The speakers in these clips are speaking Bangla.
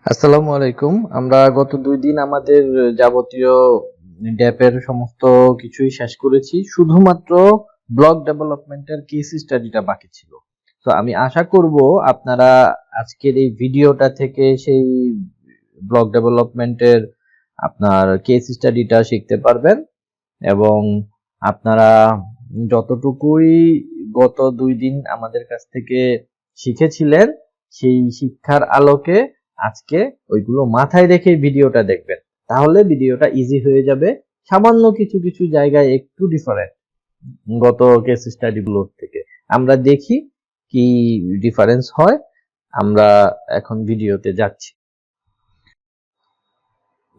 আসসালামু আলাইকুম। আমরা গত ২ দিন আমাদের যাবতীয় ড্যাপের সমস্ত কিছুই শেষ করেছি। শুধুমাত্র ব্লক ডেভেলপমেন্টের কেস স্টাডিটা বাকি ছিল। তো আমি আশা করব আপনারা আজকের এই ভিডিওটা থেকে সেই ব্লক ডেভেলপমেন্টের আপনার কেস স্টাডিটা শিখতে পারবেন এবং আপনারা যতটুকুই গত ২ দিন আমাদের কাছ থেকে শিখেছিলেন সেই শিক্ষার আলোকে আজকে ওইগুলো মাথায় রেখে ভিডিওটা দেখবেন, তাহলে ভিডিওটা ইজি হয়ে যাবে। সামান্য কিছু কিছু জায়গায় একটু ডিফারেন্ট গত কেস স্টাডি গুলোর থেকে, আমরা দেখি কি ডিফারেন্স হয়। আমরা এখন ভিডিওতে যাচ্ছি।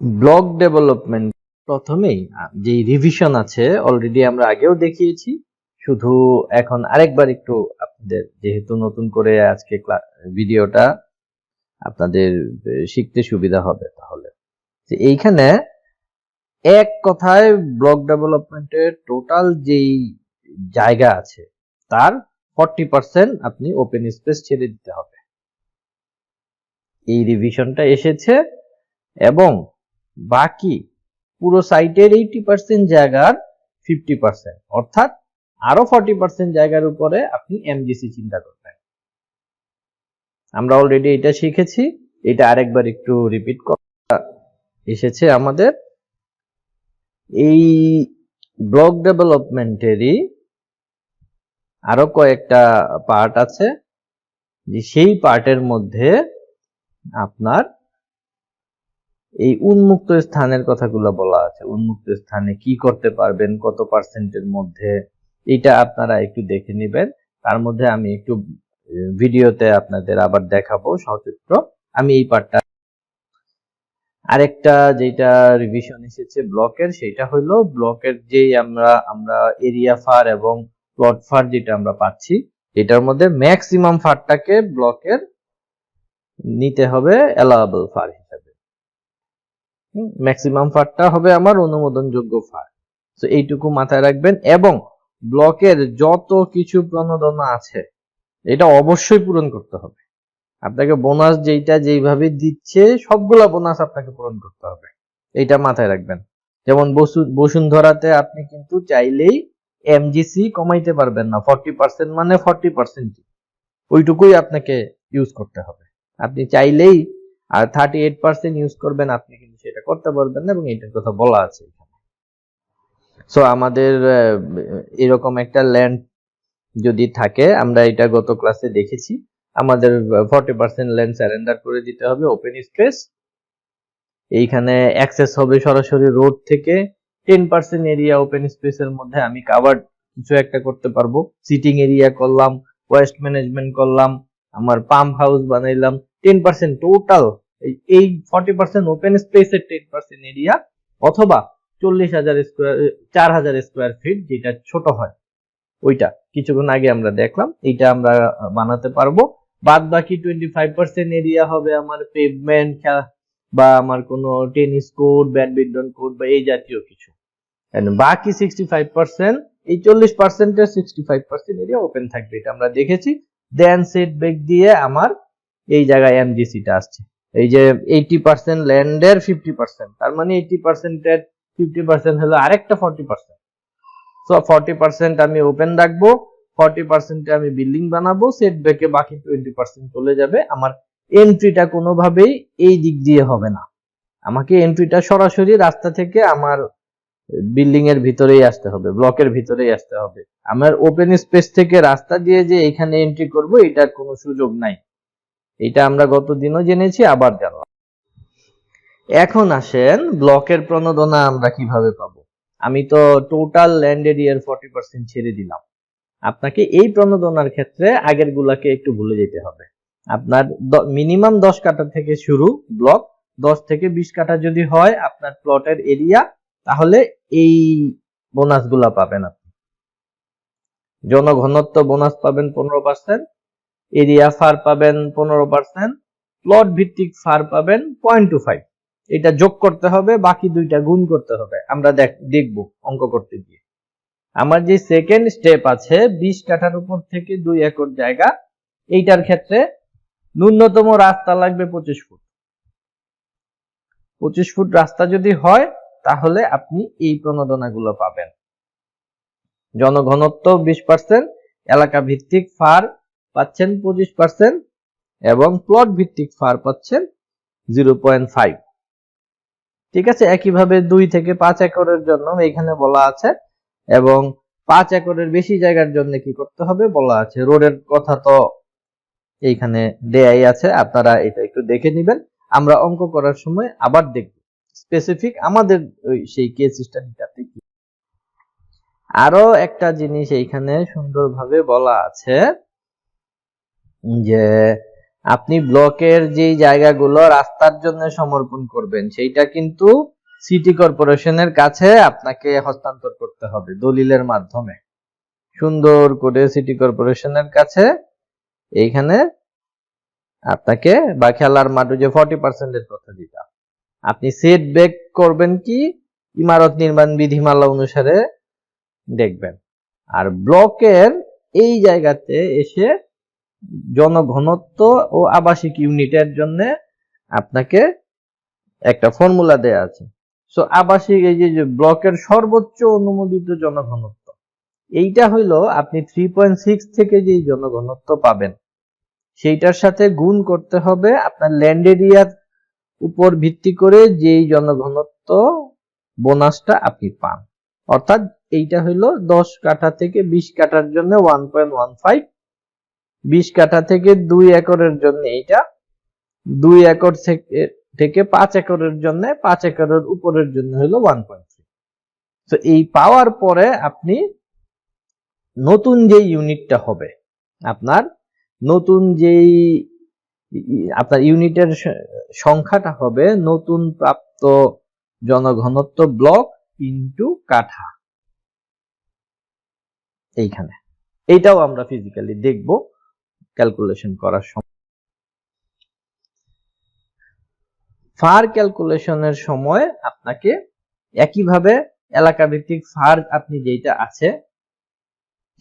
ব্লক ডেভেলপমেন্ট প্রথমেই যে রিভিশন আছে অলরেডি আমরা আগেও দেখিয়েছি, শুধু এখন আরেকবার একটু আপনাদের, যেহেতু নতুন করে আজকে ভিডিওটা আপনাদের শিখতে সুবিধা হবে, তাহলে যে এইখানে এক কথায় ব্লক ডেভেলপমেন্টের টোটাল যেই জায়গা আছে তার 40% আপনি ওপেন স্পেস ছেড়ে দিতে হবে। এই রিভিশনটা এসেছে এবং বাকি পুরো সাইটের 80% জায়গার 50%, অর্থাৎ আরো 40% জায়গার উপরে আপনি এমজিসি চিন্তা করবেন। আমরা অলরেডি এটা শিখেছি, এটা আরেকবার একটু রিপিট করা এসেছে আমাদের। এই ব্লক ডেভেলপমেন্টেরই আরো কয়েকটা পার্ট আছে, যে সেই পার্টের মধ্যে আপনার এই উন্মুক্ত স্থানের কথাগুলো বলা আছে। উন্মুক্ত স্থানে কি করতে পারবেন, কত পার্সেন্টের মধ্যে, এটা আপনারা একটু দেখে নেবেন। তার মধ্যে আমি একটু ভিডিওতে আপনাদের আবার দেখাবো সচিত্র। আমি এই পার্টটা আরেকটা যেটা রিভিশন এসেছে ব্লকের, সেটা হলো ব্লকের যে আমরা এরিয়া ফার এবং প্লট ফার যেটা আমরা পাচ্ছি, এটার মধ্যে ম্যাক্সিমাম ফারটাকে ব্লকের নিতে হবে অ্যালাউয়েবল ফার হিসেবে। ম্যাক্সিমাম ফারটা হবে আমার অনুমোদনযোগ্য ফার। তো এইটুকু মাথায় রাখবেন এবং ব্লকের যত কিছু প্রণোদনা আছে এটা অবশ্যই পূরণ করতে হবে। আপনাকে বোনাস যেইটা যেইভাবে দিচ্ছে সবগুলা বোনাস আপনাকে পূরণ করতে হবে, এইটা মাথায় রাখবেন। যেমন বসুন্ধরাতে আপনি কিন্তু চাইলেই এমজিসি কমাইতে পারবেন না, 40% মানে 40%, ওইটুকুই আপনাকে ইউজ করতে হবে। আপনি চাইলেই আর 38% ইউজ করবেন, আপনি কিন্তু সেটা করতে পারবেন না, এবং এটার কথা বলা আছে এখানে। সো আমাদের এরকম একটা ল্যান্ড যদি থাকে, আমরা এটা গত ক্লাসে দেখেছি, আমাদের 40% ল্যান্ড সারেন্ডার করে দিতে হবে ওপেন স্পেস। এইখানে অ্যাক্সেস হবে সরাসরি রোড থেকে। 10% এরিয়া ওপেন স্পেসের মধ্যে আমি কাভার্ড কিছু একটা করতে পারবো। সিটিং এরিয়া করলাম, ওয়েস্ট ম্যানেজমেন্ট করলাম, আমার পাম্প হাউস বানাইলাম। 10% টোটাল এই 40% ওপেন স্পেসের 10% এরিয়া, অথবা 4000 স্কোয়ার ফিট যেটা ছোট হয়, ওইটা কিছুক্ষণ আগে আমরা দেখলাম, এইটা আমরা বানাতে পারবো। বাদ বাকি 25% এরিয়া হবে আমার পেভমেন্ট বা আমার কোনো টেনিস কোর্ট, ব্যাডমিন্টন কোর্ট বা এই জাতীয় কিছু। বাকি 65%, এই 40% এর 65% এরিয়া ওপেন থাকবে, এটা আমরা দেখেছি। দেন সেট ব্যাক দিয়ে আমার এই জায়গায় এমজিসিটা আসছে। এই যে 80% ল্যান্ডের 50%, তার মানে 80% এর 50% হলো আরেকটা 40%। সো 40% আমি ওপেন রাখবো, 40% আমি বিল্ডিং বানাবো, সেটব্যাকে বাকি 20% চলে যাবে। আমার এন্ট্রিটা কোনোভাবেই এই দিক দিয়ে হবে না, আমাকে এন্ট্রিটা সরাসরি রাস্তা থেকে আমার বিল্ডিং এর ভিতরেই আসতে হবে, ব্লকের ভিতরেই আসতে হবে। আমার ওপেন স্পেস থেকে রাস্তা দিয়ে যে এখানে এন্ট্রি করব, এটার কোনো সুযোগ নাই। এটা আমরা গত দিনও জেনেছি, আবার জানলাম। এখন আসেন ব্লকের প্রণোদনা আমরা কিভাবে পাবো। আমি তো টোটাল ল্যান্ড এরিয়ার 40% ছেড়ে দিলাম। আপনাকে এই প্রণোদনার ক্ষেত্রে আগের গুলাকে একটু ভুলে যেতে হবে। আপনার মিনিমাম 10 কাঠা থেকে শুরু ব্লক, 10 থেকে 20 কাঠা যদি হয় আপনার প্লটের এরিয়া, তাহলে এই বোনাস গুলা পাবেন আপনি। জনঘনত্ব বোনাস পাবেন 15%, এরিয়া ফার পাবেন 15%, প্লট ভিত্তিক ফার পাবেন 0.25। এটা যোগ করতে হবে, বাকি দুইটা গুণ করতে হবে। আমরা দেখব অঙ্ক করতে গিয়ে। আমার যে সেকেন্ড স্টেপ আছে 20 কাঠার উপর থেকে 2 একর জায়গা, এইটার ক্ষেত্রে ন্যূনতম রাস্তা লাগবে 25 ফুট। 25 ফুট রাস্তা যদি হয় তাহলে আপনি এই প্রণোদনাগুলো পাবেন। জনঘনত্ব 20%, এলাকা ভিত্তিক ফার পাচ্ছেন 25% এবং প্লট ভিত্তিক ফার পাচ্ছেন 0.5। ঠিক আছে, একইভাবে 2 থেকে 5 একরের জন্য এখানে বলা আছে, এবং 5 একরের বেশি জায়গার জন্য কি করতে হবে বলা আছে। রোডের কথা তো এইখানে দেয়াই আছে, আপনারা এটা একটু দেখে নেবেন। আমরা অঙ্ক করার সময় আবার দেখব স্পেসিফিক আমাদের সেই কেস স্টাডিটাতে কি। আরো একটা জিনিস এইখানে সুন্দরভাবে বলা আছে যে আপনি ব্লকের যে জায়গাগুলো রাস্তার জন্য সমর্পণ করবেন সেইটা কিন্তু সিটি কর্পোরেশনের কাছে আপনাকে হস্তান্তর করতে হবে দলিলের মাধ্যমে। সুন্দর করে সিটি কর্পোরেশনের কাছে এইখানে আপনাকে, বা খেলার মাঠে যে 40% এর কথা যেটা, আপনি সেট ব্যাক করবেন কি ইমারত নির্মাণ বিধিমালা অনুসারে দেখবেন। আর ব্লকের এই জায়গাতে এসে জনঘনত্ব ও আবাসিক ইউনিটের জন্য আপনাকে একটা ফর্মুলা দেয়া আছে। সো আবাসিক এই যে ব্লকের সর্বোচ্চ অনুমোদিত জনঘনত্ব, এইটা হইলো আপনি 3.6 থেকে যে জনঘনত্ব পাবেন সেইটার সাথে গুণ করতে হবে আপনার ল্যান্ড এরিয়ার উপর ভিত্তি করে যেই জনঘনত্ব বোনাসটা আপনি পান। অর্থাৎ এইটা হইলো 10 কাঠা থেকে 20 কাঠার জন্য 1.15, 20 কাঠা থেকে 2 একরের জন্য এইটা, 2 একর থেকে 5 একরের জন্য, 5 একরের উপরের জন্য হলো 1.3। তো এই পাওয়ার পরে আপনি নতুন যে ইউনিটটা হবে, আপনার নতুন যেই আপনার ইউনিটের সংখ্যাটা হবে নতুন প্রাপ্ত জনঘনত্ব ব্লক ইনটু কাঠা। এইখানে এইটাও আমরা ফিজিক্যালি দেখব ক্যালকুলেশন করার সময়। ফার ক্যালকুলেশনের সময় আপনাকে একইভাবে এলাকা ভিত্তিক ফার আপনি যেটা আছে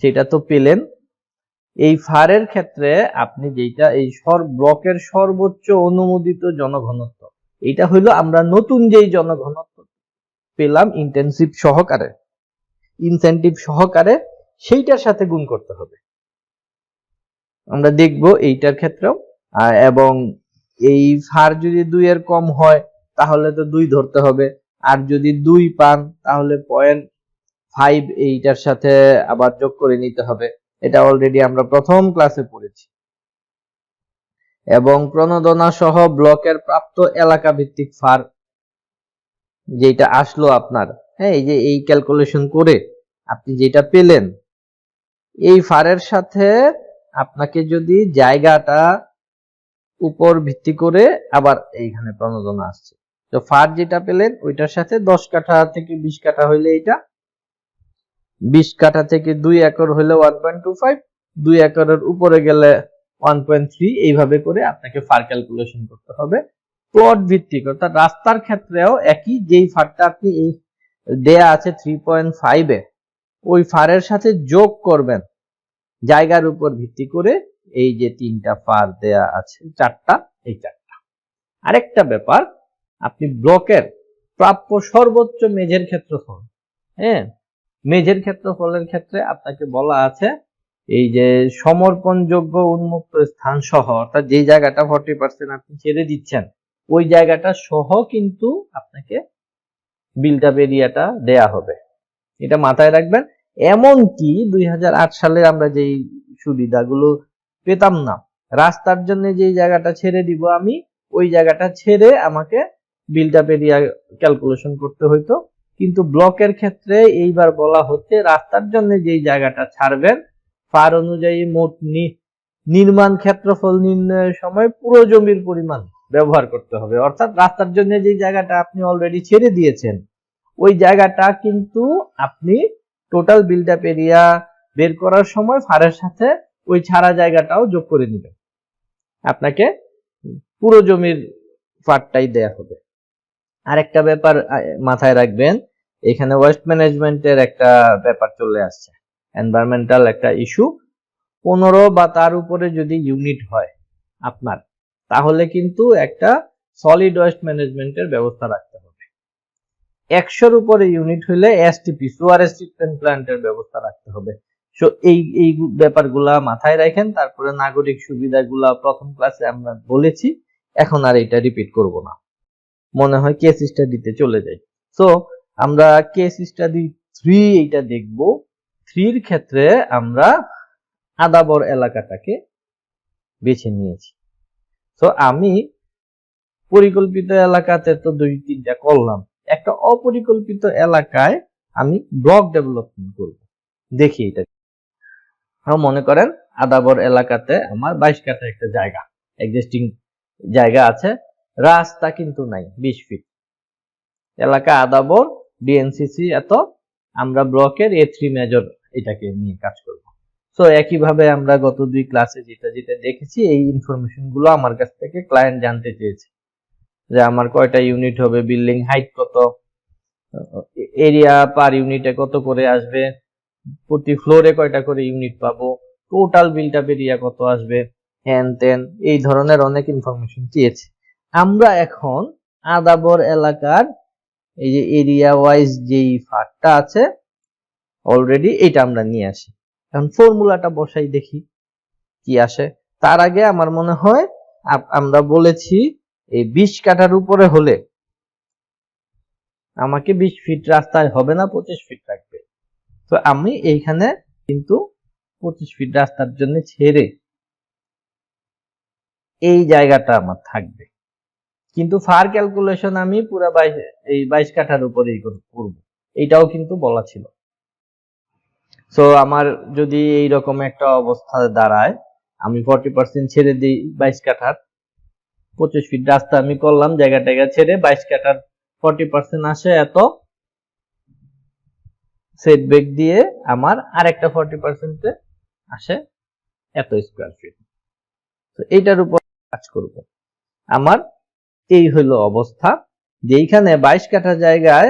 সেটা তো পেলেন। এই ফারের ক্ষেত্রে আপনি যেটা এই ব্লকের সর্বোচ্চ অনুমোদিত জনঘনত্ব, এটা হইলো আমরা নতুন যেই জনঘনত্ব পেলাম ইনটেনসিভ সহকারে, ইনসেন্টিভ সহকারে, সেইটার সাথে গুণ করতে হবে। আমরা দেখব এইটার ক্ষেত্রেও। এবং এই ফার যদি 2 এর কম হয় তাহলে তো 2 ধরতে হবে, আর যদি 2 পান তাহলে 0.5 এইটার সাথে আবার যোগ করে নিতে হবে। এটা অলরেডি আমরা প্রথম ক্লাসে পড়েছি। এবং প্রণোদনা সহ ব্লকের প্রাপ্ত এলাকা ভিত্তিক ফার যেটা আসলো আপনার, হ্যাঁ, এই যে এই ক্যালকুলেশন করে আপনি যেটা পেলেন, এই ফারের সাথে আপনাকে যদি জায়গাটা উপর ভিত্তি করে আবার এইখানে প্রণোদনা আসছে, তো ফার যেটা পেলেন ওইটার সাথে 10 কাঠা থেকে 20 কাঠা হইলে এটা, 20 কাঠা থেকে 2 একর হইলে 1.25, 2 একরের উপরে গেলে 1.3, এইভাবে করে আপনাকে ফার ক্যালকুলেশন করতে হবে প্লট ভিত্তিক। অর্থাৎ রাস্তার ক্ষেত্রেও একই, যেই ফারটা আপনি এই দেয়া আছে 3.5 এ, ওই ফারের সাথে যোগ করবেন জায়গার উপর ভিত্তি করে। এই যে 3টা ফার দেয়া আছে, 4টা, এই 4টা। আরেকটা ব্যাপার, আপনি ব্লকের প্রাপ্য সর্বোচ্চ মেঝের ক্ষেত্রফল, হ্যাঁ, মেঝের ক্ষেত্রফলের ক্ষেত্রে আপনাকে বলা আছে এই যে সমর্পণযোগ্য উন্মুক্ত স্থান সহ, অর্থাৎ যে জায়গাটা 40% আপনি ছেড়ে দিচ্ছেন ওই জায়গাটা সহ কিন্তু আপনাকে বিল্ট আপ এরিয়াটা দেয়া হবে। এটা মাথায় রাখবেন। এমনকি 2008 সালে আমরা যেই সুবিধাগুলো পেতাম না, রাস্তার জন্য যেই জায়গাটা ছেড়ে দিব আমি, ওই জায়গাটা ছেড়ে আমাকে বিল্ট আপ এরিয়া ক্যালকুলেশন করতে হইতো। কিন্তু ব্লকের ক্ষেত্রে এইবার বলা হচ্ছে রাস্তার জন্য যেই জায়গাটা ছাড়বেন ফার অনুযায়ী মোট নির্মাণ ক্ষেত্রফল নির্ণয়ের সময় পুরো জমির পরিমাণ ব্যবহার করতে হবে। অর্থাৎ রাস্তার জন্য যে জায়গাটা আপনি অলরেডি ছেড়ে দিয়েছেন ওই জায়গাটা কিন্তু আপনি টোটাল বিল্ড আপ এরিয়া বের করার সময় ফারের সাথে ওই ছাড়া জায়গাটাও যোগ করে নেবেন, আপনাকে পুরো জমির ফারটাই দেয়া হবে। আরেকটা ব্যাপার মাথায় রাখবেন, এখানে ওয়েস্ট ম্যানেজমেন্টের একটা ব্যাপার চলে আসছে, এনভায়রনমেন্টাল একটা ইস্যু। 15 বা তার উপরে যদি ইউনিট হয় আপনার, তাহলে কিন্তু একটা সলিড ওয়েস্ট ম্যানেজমেন্টের ব্যবস্থা রাখতে হবে। 100-র উপরে ইউনিট হলে এসটিপি সুয়ারেজ ট্রিটমেন্ট প্ল্যান্টের ব্যবস্থা রাখতে হবে। সো এই ব্যাপারগুলা মাথায় রাখেন। তারপরে নাগরিক সুবিধাগুলা প্রথম ক্লাসে আমরা বলেছি, এখন আর এটা রিপিট করব না। মনে হয় কেস স্টাডিতে চলে যাই। সো আমরা কেস স্টাডি 3 এটা দেখব। 3 এর ক্ষেত্রে আমরা আদাবর এলাকাটাকে বেছে নিয়েছি। তো আমি পরিকল্পিত এলাকাতে তো 2-3টা করলাম, একটা অপরিকল্পিত এলাকায় আমি ব্লক ডেভেলপমেন্ট করব। দেখি এটা। মনে করেন আদাবর এলাকাতে আমার 22 কাঠা একটা জায়গা, এক্সিস্টিং জায়গা আছে, রাস্তা কিন্তু নাই, 20 ফিট এলাকা আদাবর, ডিএনসিসি এত, আমরা ব্লকের A3 মেজর এটাকে নিয়ে কাজ করব। সো একইভাবে আমরা গত 2 ক্লাসে যেটা দেখেছি, এই ইনফরমেশন গুলো আমার কাছ থেকে ক্লায়েন্ট জানতে চেয়েছে যে আমার কয়টা ইউনিট হবে, বিল্ডিং হাইট কত, এরিয়া পার ইউনিটে কত করে আসবে, প্রতি ফ্লোরে কয়টা করে ইউনিট পাবো, টোটাল বিল্ট আপ এরিয়া কত আসবে, হ্যান তেন এই ধরনের অনেক ইনফরমেশন চেয়েছে। আমরা এখন আদাবর এলাকার এই যে এরিয়া ওয়াইজ যেই ফাঁকটা আছে অলরেডি, এটা আমরা নিয়ে আসি। এখন ফর্মুলাটা বসাই দেখি কি আসে। তার আগে আমার মনে হয় আমরা বলেছি এই 20 কাঠার উপরে হলে আমাকে 20 ফিট রাস্তায় হবে না, 25 ফিট রাখবে। তো আমি এইখানে কিন্তু 25 ফিট রাস্তার জন্য ছেড়ে এই জায়গাটা আমার থাকবে, কিন্তু ফার ক্যালকুলেশন আমি পুরা 22 কাঠার উপরেই করব, এইটাও কিন্তু বলা ছিল। সো আমার যদি এইরকম একটা অবস্থা দাঁড়ায়, আমি 40% ছেড়ে দিই 22 কাঠার, 25 ফিট রাস্তা আমি করলাম জায়গা ছেড়ে, 22 কাঠার 40% আসে এত, সেটব্যাক দিয়ে আমার আরেকটা 40% আসে এত স্কয়ার ফিট। তো এইটার উপর কাজ করব। আমার এই হলো অবস্থা, যেইখানে 22 কাঠা জায়গায়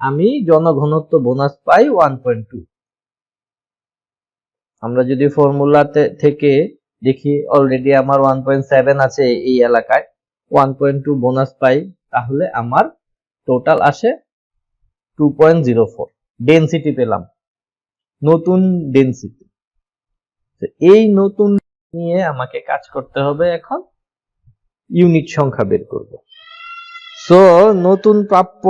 আমি জনঘনত্ব বোনাস পাই 1.2। আমরা যদি ফর্মুলাতে থেকে দেখি, অলরেডি আমার 1.7 আছে এই এলাকায়, 1.2 বোনাস পাই, তাহলে আমার টোটাল আসে 2.04 ডেনসিটি পেলাম, নতুন ডেনসিটি। এই নতুন নিয়ে আমাকে কাজ করতে হবে, এখন ইউনিট সংখ্যা বের করব। সো নতুন প্রাপ্য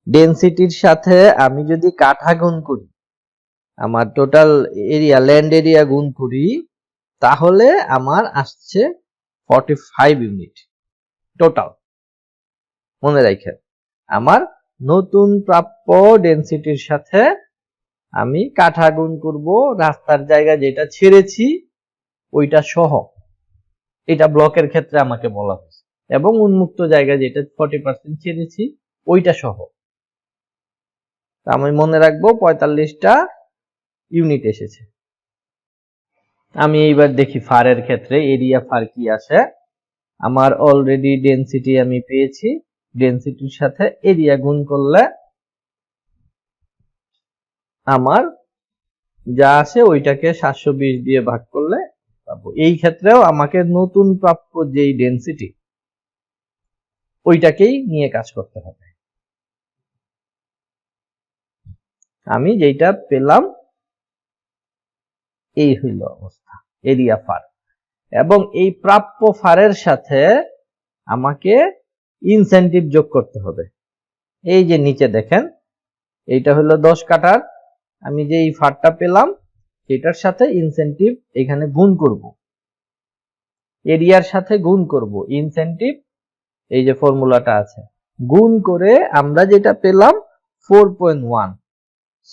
ডেনসিটির সাথে আমি যদি কাঠা গুণ করি, আমার টোটাল এরিয়া ল্যান্ড এরিয়া গুণ করি, তাহলে আমার আসছে 45 ইউনিট টোটাল। মনে রাখেন, আমার নতুন প্রাপ্য ডেনসিটির সাথে আমি কাঠা গুণ করব রাস্তার জায়গা যেটা ছেড়েছি ওইটা সহ, এটা ব্লকের ক্ষেত্রে আমাকে বলা হয়েছে, এবং উন্মুক্ত জায়গা যেটা 40% ছেড়েছি ওইটা সহ। আমি মনে রাখবো 45টা ইউনিট এসেছে। আমি এইবার দেখি ফারের ক্ষেত্রে এরিয়া ফার কি আসে। আমার অলরেডি ডেনসিটি আমি পেয়েছি, ডেনসিটির সাথে এরিয়া গুণ করলে আমার যা আসে ওইটাকে 720 দিয়ে ভাগ করলে পাবো। এই ক্ষেত্রেও আমাকে নতুন প্রাপ্য যেই ডেনসিটি ওইটাকেই নিয়ে কাজ করতে হবে। আমি যেটা পেলাম এই হইল অবস্থা, এরিয়া ফার। এবং এই প্রাপ্য ফারের সাথে আমাকে ইনসেনটিভ যোগ করতে হবে। এই যে নিচে দেখেন, এইটা হলো 10 কাঠার, আমি যে এই ফারটা পেলাম এটার সাথে ইনসেনটিভ এখানে গুণ করব, এরিয়ার সাথে গুণ করব, ইনসেনটিভ এই যে ফর্মুলাটা আছে গুণ করে আমরা যেটা পেলাম 4.1।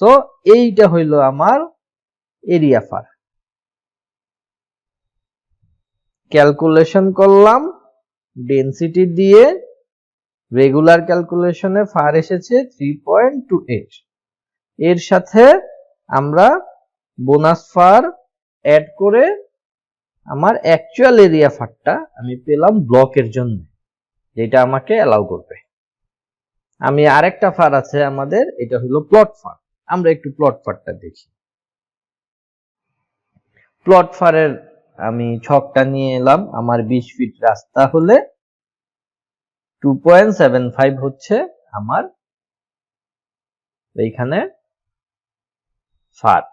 সো এইটা হইলো আমার এরিয়া ফার। ক্যালকুলেশন করলাম ডেনসিটি দিয়ে, রেগুলার ক্যালকুলেশনে ফার এসেছে 3.28। এর সাথে আমরা বোনাস ফার অ্যাড করে আমার অ্যাকচুয়াল এরিয়া ফারটা আমি পেলাম ব্লকের জন্য, যেটা আমাকে অ্যালাউ করবে। আমি আরেকটা ফার আছে আমাদের, এটা হলো প্লট ফার। আমরা একটু প্লট ফারটা দেখি। প্লট ফারের আমি ছকটা নিয়ে এলাম, আমার 20 ফিট রাস্তা হলে 2.75 হচ্ছে আমার এইখানে ফার।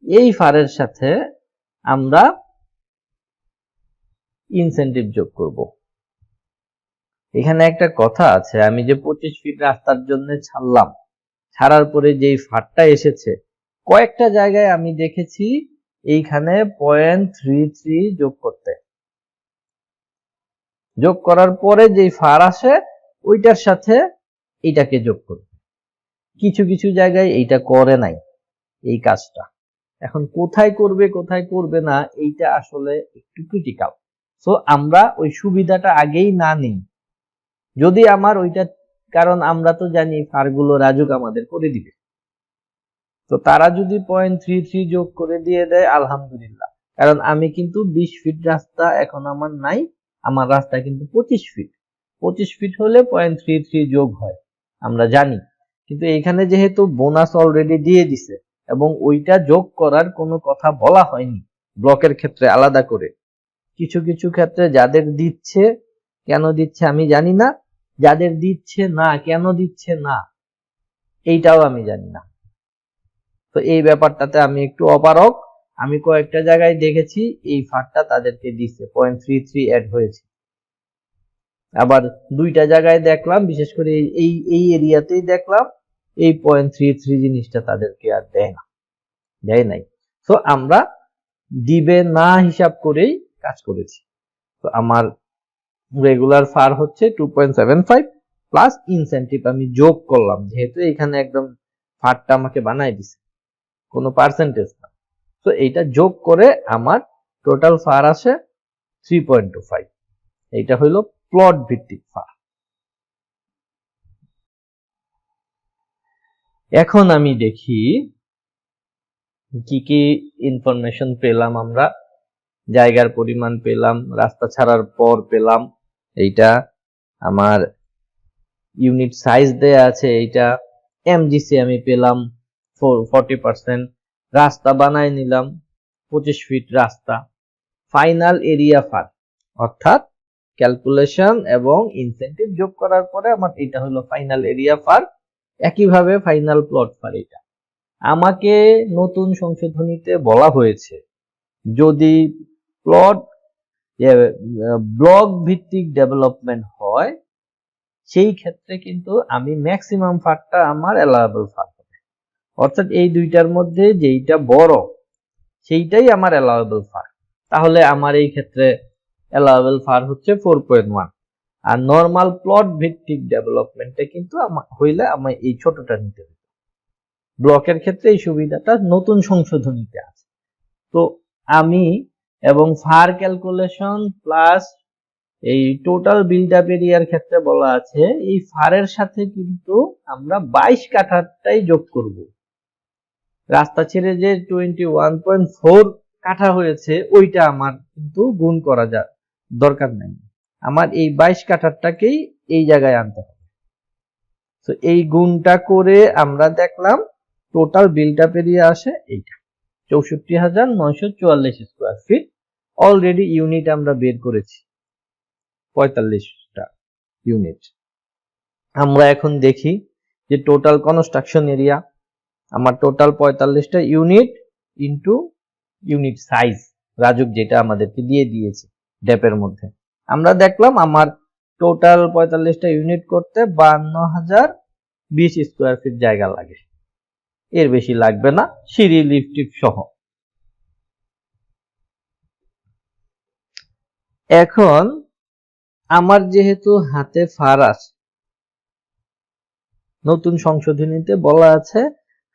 এই ফারের সাথে আমরা ইনসেনটিভ যোগ করব। এখানে একটা কথা আছে, আমি যে 25 ফিট রাস্তার জন্য ছাড়লাম, ছাড়ার পরে যেই ফারটা এসেছে, কয়েকটা জায়গায় আমি দেখেছি এইখানে 0.33 যোগ করতে, যোগ করার পরে যেই ফার আসে ওইটার সাথে এইটাকে যোগ করবে। কিছু কিছু জায়গায় এইটা করে নাই এই কাজটা। এখন কোথায় করবে কোথায় করবে না এইটা আসলে একটু ক্রিটিক্যাল। সো আমরা ওই সুবিধাটা আগেই না নিই যদি আমার ওইটা, কারণ আমরা তো জানি ফারগুলো রাজুক আমাদের করে দিবে। তো তারা যদি 0.33 যোগ করে দিয়ে দেয় আলহামদুলিল্লাহ, কারণ আমি কিন্তু 20 ফিট রাস্তা এখন আমার নাই, আমার রাস্তা কিন্তু 25 ফিট। 25 ফিট হলে 0.33 যোগ হয় আমরা জানি, কিন্তু এখানে যেহেতু বোনাস অলরেডি দিয়ে দিছে এবং ওইটা যোগ করার কোনো কথা বলা হয়নি ব্লকের ক্ষেত্রে আলাদা করে। কিছু কিছু ক্ষেত্রে যাদের দিচ্ছে, কেন দিচ্ছে আমি জানি না, যাদের দিচ্ছে না কেন দিচ্ছে না এইটাও আমি জানি না। তো এই ব্যাপারটাতে আমি একটু অপারগ। আমি কয়েকটা জায়গায় দেখেছি এই ফারটা তাদেরকে দিচ্ছে, 0.33 অ্যাড হয়েছে। আবার দুইটা জায়গায় দেখলাম, বিশেষ করে এই এই এরিয়াতেই দেখলাম এই 0.33 জিনিসটা তাদেরকে আর দেয় না, দেয় নাই। তো আমরা দিবে না হিসাব করেই কাজ করেছি। তো আমার রেগুলার ফার হচ্ছে 2.75 প্লাস ইনসেনটিভ আমি যোগ করলাম, যেহেতু এখানে একদম ফারটা আমাকে বানাই দিছে, কোনো পার্সেন্টেজ না। তো এইটা যোগ করে আমার টোটাল ফার আসে 3.25। এইটা হইলো প্লট ভিত্তিক ফার। এখন আমি দেখি কি কি ইনফরমেশন পেলাম আমরা। জায়গার পরিমাণ পেলাম, রাস্তা ছাড়ার পর পেলাম, এইটা আমার ইউনিট সাইজ দেয়া আছে, এইটা এমজিসি আমি পেলাম 40%, রাস্তা বানাই নিলাম 25 ফিট রাস্তা। ফাইনাল এরিয়া ফার অর্থাৎ ক্যালকুলেশন এবং ইনসেনটিভ যোগ করার পরে আমার এটা হলো ফাইনাল এরিয়া ফার। একইভাবে ফাইনাল প্লট ফার। এটা আমাকে নতুন সংশোধনীতে বলা হয়েছে যদি প্লট ব্লক ভিত্তিক ডেভেলপমেন্ট হয় সেই ক্ষেত্রে কিন্তু আমি ম্যাক্সিমাম ফারটা আমার অ্যালাউয়েবল ফার হবে, অর্থাৎ এই দুইটার মধ্যে যেইটা বড় সেইটাই আমার অ্যালাউয়েবল ফার। তাহলে আমার এই ক্ষেত্রে অ্যালাউয়েবল ফার হচ্ছে 4.1। আর নরমাল প্লট ভিত্তিক ডেভেলপমেন্টে কিন্তু হইলে আমার এই ছোটটা নিতে হবে। ব্লকের ক্ষেত্রে এই সুবিধাটা নতুন সংশোধনীতে আছে। তো আমি এবং ফার ক্যালকুলেশন প্লাস এই টোটাল বিল্ড আপ এরিয়ার ক্ষেত্রে বলা আছে এই ফারের সাথে কিন্তু আমরা 22 কাঠাটাই যোগ করব। রাস্তা ছেড়ে যে 21.4 কাঠা হয়েছে ওইটা আমার কিন্তু গুণ করা যায় দরকার নাই, আমার এই 22 কাঠাটাকেই এই জায়গায় আনতে হবে। তো এই গুণটা করে আমরা দেখলাম টোটাল বিল্ড আপ এরিয়া আসে এইটা 64,944 স্কয়ার ফিট। অলরেডি ইউনিট আমরা বের করেছি 45টা ইউনিট। আমরা এখন দেখি যে টোটাল কনস্ট্রাকশন এরিয়া আমার টোটাল 45টা unit into unit size RAJUK যেটা আমাদেরকে দিয়ে দিয়েছে ড্যাপের মধ্যে। আমরা দেখলাম আমার টোটাল 45টা ইউনিট করতে 52,020 স্কয়ার ফিট জায়গা লাগে, এর বেশি লাগবে না সিঁড়ি লিফট সহ। এখন আমার যেহেতু হাতে ফার আছে, নতুন সংশোধনীতে বলা আছে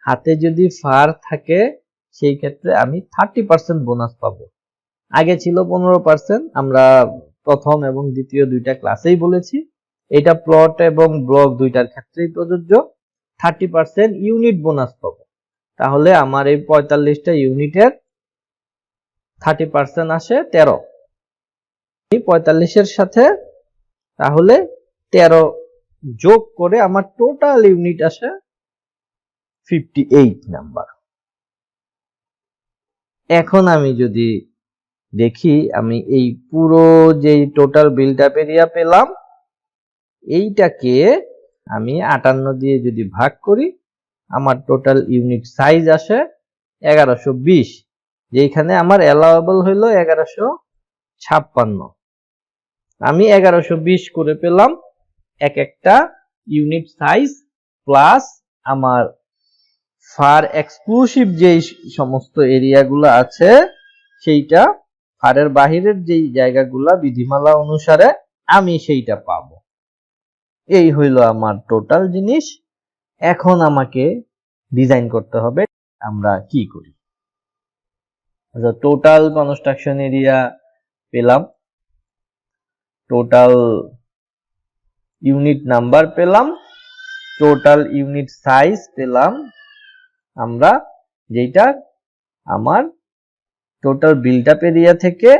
হাতে যদি ফার থাকে সেই ক্ষেত্রে আমি 30% বোনাস পাবো। আগে ছিল 15%, আমরা প্রথম এবং দ্বিতীয় দুইটা ক্লাসেই বলেছি এটা প্লট এবং ব্লক দুইটার ক্ষেত্রেই প্রযোজ্য। 30% ইউনিট বোনাস পাবো। তাহলে আমার এই 45টা ইউনিটের 30% আসে 13। 45-এর সাথে তাহলে 13 যোগ করে আমার টোটাল ইউনিট আসে 58 নাম্বার। এখন আমি যদি দেখি আমি এই পুরো যে টোটাল বিল্ট আপ এরিয়া পেলাম, এইটাকে আমি 58 দিয়ে যদি ভাগ করি, আমার টোটাল ইউনিট সাইজ আসে 1120, যেখানে আমার অ্যালাউয়েবল হইলো 1156। আমি 1120 করে পেলাম এক একটা ইউনিট সাইজ, প্লাস আমার ফার এক্সক্লুসিভ যেই সমস্ত এরিয়াগুলো আছে সেইটা, ফারের বাহিরের যেই জায়গাগুলা বিধিমালা অনুসারে আমি সেইটা পাবো। এই হইলো আমার টোটাল জিনিস। এখন আমাকে ডিজাইন করতে হবে আমরা কি করি। আচ্ছা, টোটাল কনস্ট্রাকশন এরিয়া পেলাম, টোটাল ইউনিট নাম্বার পেলাম, টোটাল ইউনিট সাইজ পেলাম আমরা, যেটা আমার টোটাল বিল্ট আপ এরিয়া থেকে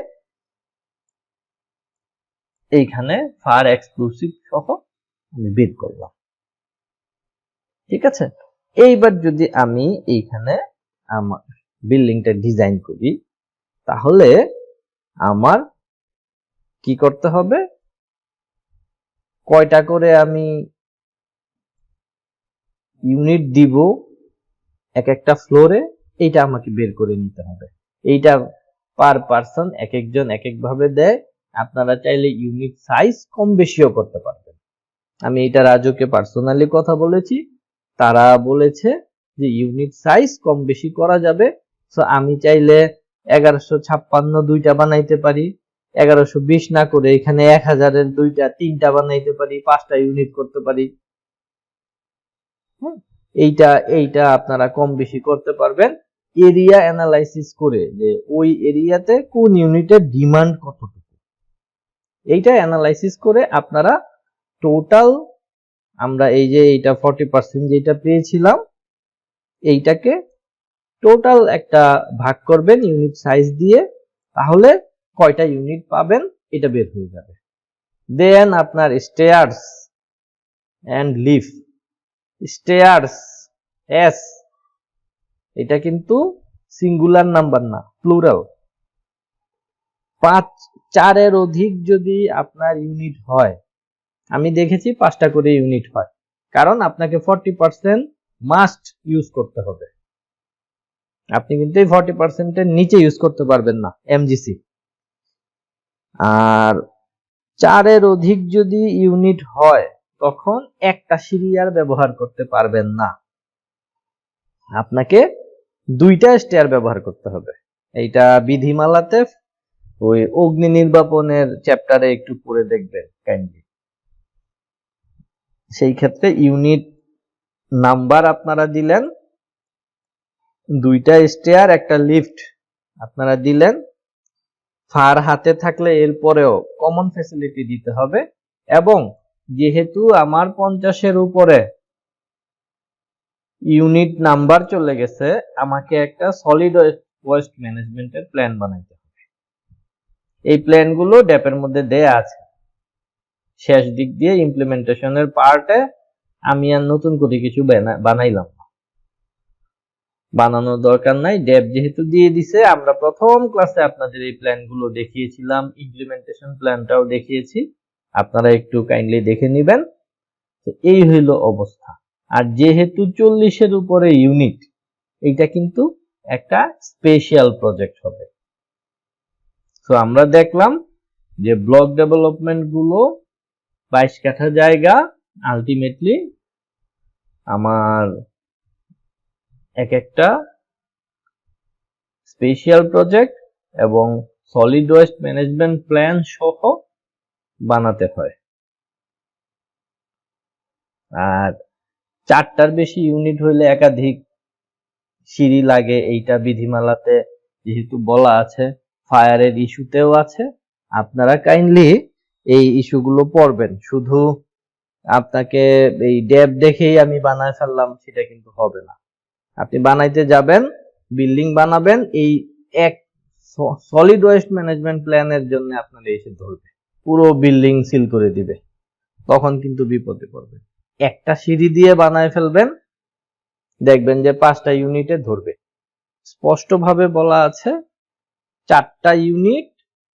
এইখানে ফার এক্সক্লুসিভ সহ আমি বের করলাম। ঠিক আছে, এইবার যদি আমি এইখানে আমার বিল্ডিংটা ডিজাইন করি, তাহলে আমার কি করতে হবে, কয়টা করে আমি ইউনিট দিব এক একটা ফ্লোরে, এইটা আমাকে বের করে নিতে হবে। এইটা পার পারসন এক একজন এক এক ভাবে দেয়। আপনারা চাইলে ইউনিট সাইজ কম বেশিও করতে পারবেন। আমি এটা রাজুকে পার্সোনালি কথা বলেছি, তারা বলেছে যে ইউনিট সাইজ কম বেশি করা যাবে। সো আমি চাইলে 1156 দুইটা বানাইতে পারি, 1120 না করে এখানে 1000-এর দুইটা তিনটা বানাইতে পারি, 5টা ইউনিট করতে পারি। এইটা আপনারা কম বেশি করতে পারবেন এরিয়া অ্যানালাইসিস করে, যে ওই এরিয়াতে কোন ইউনিটের ডিমান্ড কতটুকু, এইটা অ্যানালাইসিস করে আপনারা টোটাল, আমরা এই যে এইটা 40% যেটা পেয়েছিলাম, এইটাকে টোটাল একটা ভাগ করবেন ইউনিট সাইজ দিয়ে, তাহলে কয়টা ইউনিট পাবেন এটা বের হয়ে যাবে। দেন আপনার stairs and lift, stairs S, এটা কিন্তু সিঙ্গুলার নাম্বার না, প্লুরাল। 4-এর অধিক যদি আপনার ইউনিট হয়, আমি দেখেছি 5টা করে ইউনিট হয়, কারণ আপনাকে 40% মাস্ট ইউজ করতে হবে। আপনি কিন্তু এই 40%-এর নিচে ইউজ করতে পারবেন না এমজিসি। আর 4-এর অধিক যদি ইউনিট হয়, তখন একটা সিঁড়ি আর ব্যবহার করতে পারবেন না, আপনাকে 2টা স্টেয়ার ব্যবহার করতে হবে। এইটা বিধিমালাতে ওই অগ্নি নির্বাপনের চ্যাপ্টারে একটু পড়ে দেখবেন কাইন্ডলি। সেই ক্ষেত্রে ইউনিট নাম্বার আপনারা দিলেন, 2টা স্টেয়ার একটা লিফট আপনারা দিলেন, ফার হাতে থাকলে এরপরেও কমন ফ্যাসিলিটি দিতে হবে। এবং যেহেতু আমার 50-এর উপরে ইউনিট নাম্বার চলে গেছে, আমাকে একটা সলিড ওয়েস্ট ম্যানেজমেন্টের প্ল্যান বানাইতে হবে। এই প্ল্যানগুলো ড্যাপের মধ্যে দেয়া আছে, শেষ দিক দিয়ে ইমপ্লিমেন্টেশনের পার্টে আমি আর নতুন করে কিছু বানাইলাম না, বানানোর দরকার নাই। ড্যাপ যেহেতু দিয়ে দিছে, আমরা প্রথম ক্লাসে আপনাদের এই প্ল্যানগুলো দেখিয়েছিলাম, ইমপ্লিমেন্টেশন প্ল্যানটাও দেখিয়েছি, আপনারা একটু কাইন্ডলি দেখে নেবেন। তো এই হইল অবস্থা। আর যেহেতু 40-এর উপরে ইউনিট, এটা কিন্তু একটা স্পেশাল প্রজেক্ট হবে। তো আমরা দেখলাম যে ব্লক ডেভেলপমেন্ট গুলো 22 কাঠা জায়গা, আলটিমেটলি আমার এক একটা স্পেশাল প্রজেক্ট এবং সলিড ওয়েস্ট ম্যানেজমেন্ট প্ল্যান সহ বানাতে হয়। আর 4টার বেশি ইউনিট হইলে একাধিক সিঁড়ি লাগে, এইটা বিধিমালাতে যেহেতু বলা আছে, ফায়ারের ইস্যুতেও আছে। আপনারা কাইন্ডলি এই ইস্যুগুলো পড়বেন। শুধু আপনাকে এই ড্যাব দেখেই আমি বানায় ফেললাম সেটা কিন্তু হবে না। আপনি বানাইতে যাবেন, বিল্ডিং বানাবেন, এই এক সলিড ওয়েস্ট ম্যানেজমেন্ট প্ল্যানের জন্য আপনার এসে ধরবে, পুরো বিল্ডিং সিল করে দিবে, তখন কিন্তু বিপদে পড়বে। একটা সিঁড়ি দিয়ে বানায় ফেলবেন, দেখবেন যে 5টা ইউনিটে ধরবে। স্পষ্টভাবে বলা আছে 4টা ইউনিট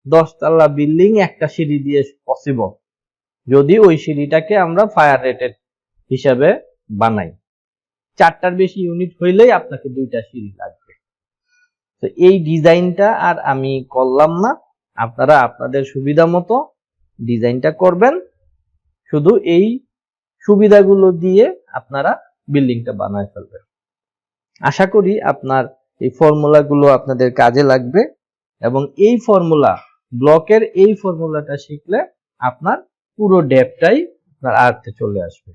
10 তলা বিল্ডিং একটা সিঁড়ি দিয়ে পসিবল, যদি ওই সিঁড়িটাকে আমরা ফায়ার রেটেড হিসাবে বানাই। 4টার বেশি ইউনিট হইলেই আপনাকে 2টা সিঁড়ি লাগবে। তো এই ডিজাইনটা আর আমি করলাম না, আপনারা আপনাদের সুবিধা মতো ডিজাইনটা করবেন, শুধু এই সুবিধাগুলো দিয়ে আপনারা বিল্ডিংটা বানায় ফেলবেন। আশা করি আপনার এই ফর্মুলাগুলো আপনাদের কাজে লাগবে, এবং এই ফর্মুলা ব্লকের এই ফর্মুলাটা শিখলে আপনার পুরো ডেপটাই আপনার আয়ত্তে চলে আসবে।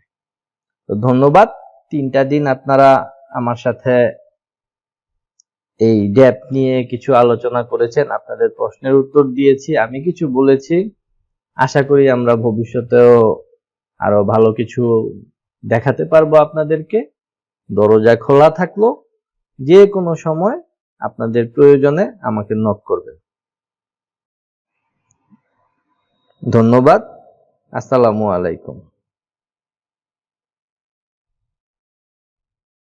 তো ধন্যবাদ। 3টা দিন আপনারা আমার সাথে এই ডেপ নিয়ে কিছু আলোচনা করেছেন, আপনাদের প্রশ্নের উত্তর দিয়েছি, আমি কিছু বলেছি। আশা করি আমরা ভবিষ্যতেও আরো ভালো কিছু দেখাতে পারবো আপনাদেরকে। দরজা খোলা থাকলো, যে কোনো সময় আপনাদের প্রয়োজনে আমাকে নক করবেন। ধন্যবাদ। আসসালামু আলাইকুম।